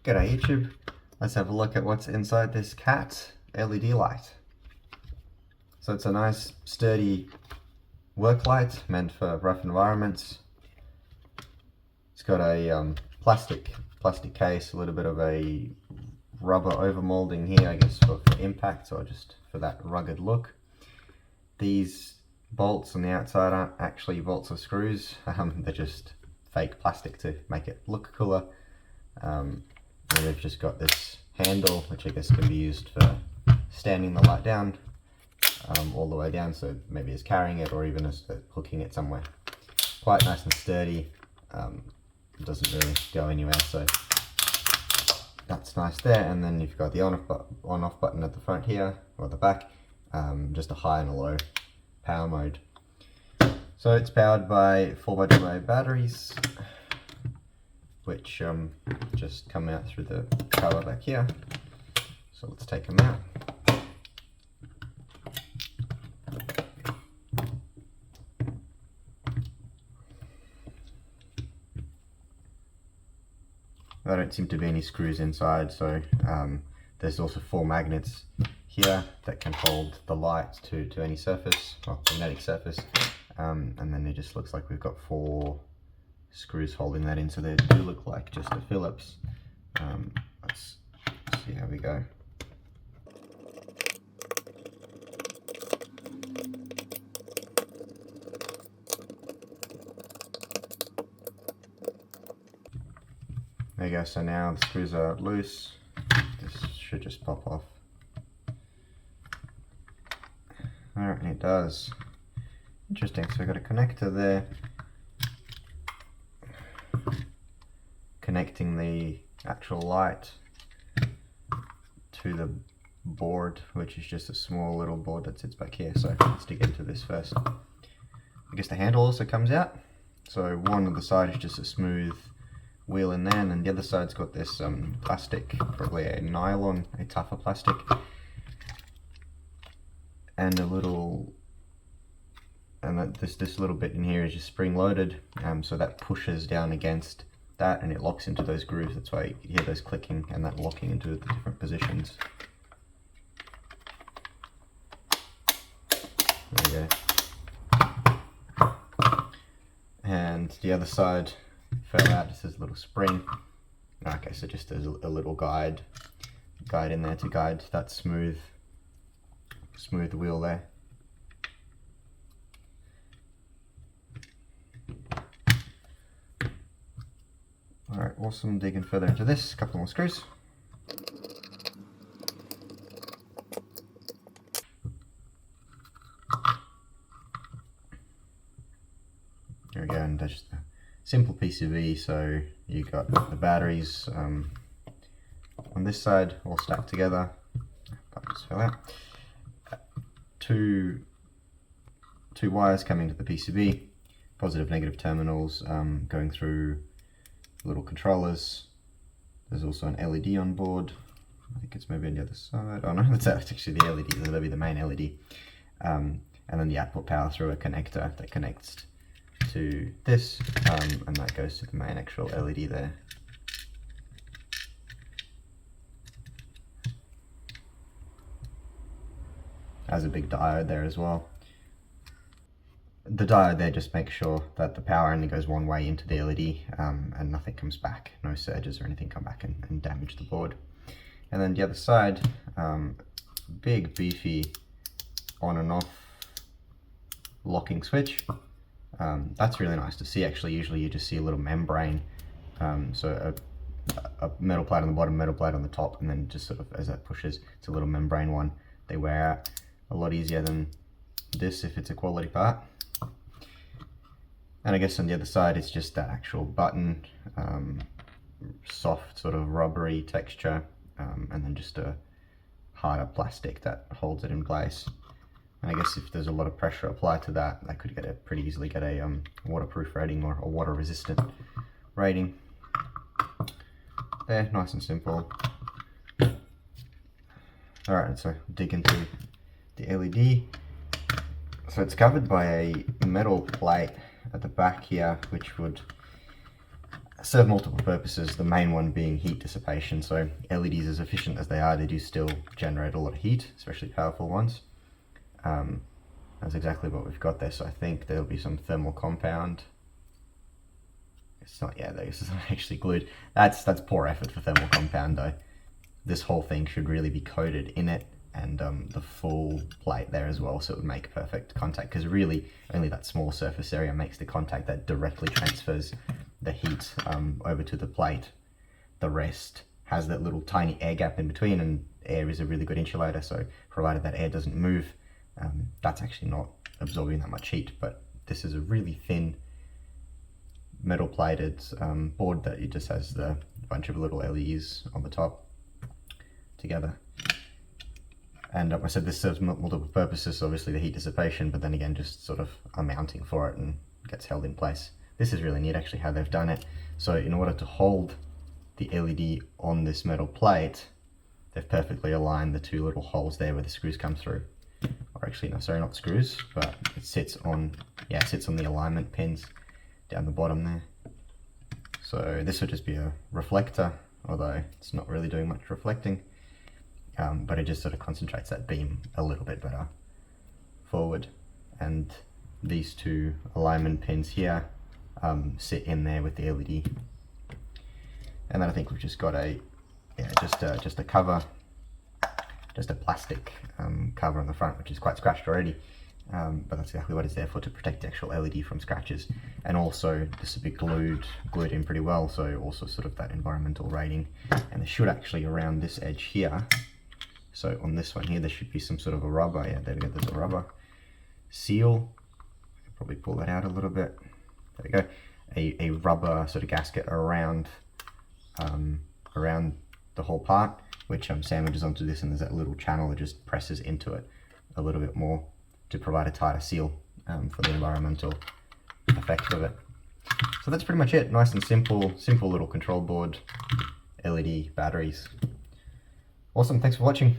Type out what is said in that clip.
G'day YouTube, let's have a look at what's inside this CAT LED light. So it's a nice sturdy work light meant for rough environments. It's got a plastic case, a little bit of a rubber overmolding here, I guess for impact or just for that rugged look. These bolts on the outside aren't actually bolts or screws, they're just fake plastic to make it look cooler. And they've just got this handle, which I guess can be used for standing the light down all the way down, so maybe as carrying it or even as hooking it somewhere. Quite nice and sturdy, it doesn't really go anywhere, so that's nice there. And then you've got the on-off button at the front here, or the back, just a high and a low power mode. So it's powered by 4x AA batteries, which just come out through the cover back here. So let's take them out. There don't seem to be any screws inside, so there's also 4 magnets here that can hold the light to any surface, or magnetic surface, and then it just looks like we've got 4 screws holding that in, so they do look like just a Phillips. Let's see how we go. There you go, so now the screws are loose. This should just pop off. Alright, and it does. Interesting, so we've got a connector there, connecting the actual light to the board, which is just a small little board that sits back here. So let's dig into this first. I guess the handle also comes out. So one on the side is just a smooth wheel in there, and then the other side's got this plastic, probably a nylon, a tougher plastic, and a little, and this little bit in here is just spring loaded, so that pushes down against that and it locks into those grooves. That's why you hear those clicking and that locking into the different positions. There you go. And the other side fell out. This is a little spring. Okay, so just there's a little guide in there to guide that smooth wheel there. Alright, awesome. Digging further into this, a couple more screws. There we go, and that's just a simple PCB, so you got the batteries on this side all stacked together. That just fell out. Two wires coming to the PCB, positive negative terminals going through little controllers. There's also an LED on board. I think it's maybe on the other side. Oh no, that's actually the LED. That'll be the main LED. And then the output power through a connector that connects to this, and that goes to the main actual LED there. Has a big diode there as well. The diode there just makes sure that the power only goes one way into the LED, and nothing comes back. No surges or anything come back and damage the board. And then the other side, big beefy on and off locking switch. That's really nice to see actually. Usually you just see a little membrane, so a metal plate on the bottom, metal plate on the top, and then just sort of as that pushes, it's a little membrane one. They wear out a lot easier than this if it's a quality part. And I guess on the other side it's just that actual button, soft sort of rubbery texture, and then just a harder plastic that holds it in place. And I guess if there's a lot of pressure applied to that, that could pretty easily get a waterproof rating or a water resistant rating. There, nice and simple. Alright, so dig into the LED. So it's covered by a metal plate at the back here, which would serve multiple purposes, the main one being heat dissipation. So LEDs, as efficient as they are, they do still generate a lot of heat, especially powerful ones. That's exactly what we've got there. So I think there'll be some thermal compound. It's not, yeah, this is actually glued. That's poor effort for thermal compound though. This whole thing should really be coated in it, and the full plate there as well, so it would make perfect contact, because really only that small surface area makes the contact that directly transfers the heat over to the plate. The rest has that little tiny air gap in between, and air is a really good insulator, so provided that air doesn't move, that's actually not absorbing that much heat. But this is a really thin metal plated board that it just has the bunch of little LEDs on the top together. And I said this serves multiple purposes, obviously the heat dissipation, but then again just sort of a mounting for it and gets held in place. This is really neat actually how they've done it. So in order to hold the LED on this metal plate, they've perfectly aligned the two little holes there where the screws come through. Or actually, no, sorry, not screws, but it sits on, yeah, it sits on the alignment pins down the bottom there. So this would just be a reflector, although it's not really doing much reflecting. But it just sort of concentrates that beam a little bit better forward. And these two alignment pins here sit in there with the LED. And then I think we've just got a, yeah, just a cover, just a plastic cover on the front, which is quite scratched already. But that's exactly what it's there for, to protect the actual LED from scratches. And also this will be glued in pretty well, so also sort of that environmental rating. And there should actually, around this edge here, so on this one here, there should be some sort of a rubber, yeah, there we go, there's a rubber seal. I'll probably pull that out a little bit. There we go. A rubber sort of gasket around around the whole part, which sandwiches onto this, and there's that little channel that just presses into it a little bit more to provide a tighter seal for the environmental effect of it. So that's pretty much it. Nice and simple little control board, LED batteries. Awesome, thanks for watching.